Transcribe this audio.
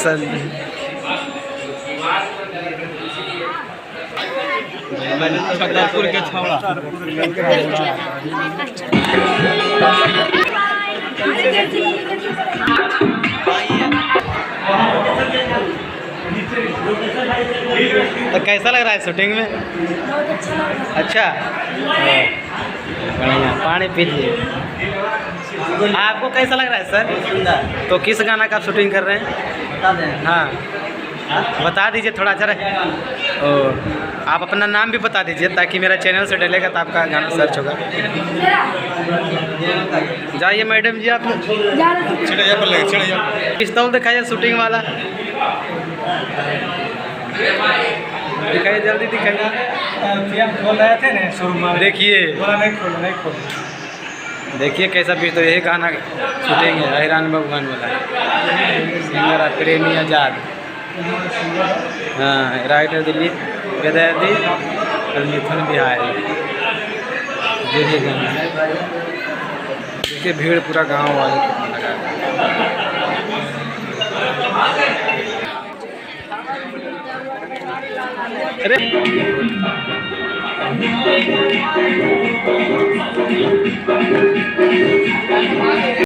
पसंद। छतरपुर के छौड़ा तो कैसा लग रहा है शूटिंग में? अच्छा, बढ़िया। पानी पीजिए। आपको कैसा लग रहा है सर? तो किस गाना का शूटिंग कर रहे हैं? हाँ, बता दीजिए थोड़ा। अच्छा ओ, आप अपना नाम भी बता दीजिए ताकि मेरा चैनल से डलेगा तो आपका गाना सर्च होगा। जाइए मैडम जी, आप पिस्तौल दिखाइए शूटिंग वाला। दिखाइए, जल्दी दिखाइए। खोल रहे थे ना शुरू में, देखिए नहीं खोल। देखिए कैसा पिस्तौल। यही गाना शूटिंग है हिरान भगवान वाला। सिंगर प्रेमी आजाद। हाँ, राइटर दिल्ली विद्यार्थी और मिथुन बिहारी। देखिए गाना, देखिए भीड़ पूरा गांव वाले को लगा है। अरे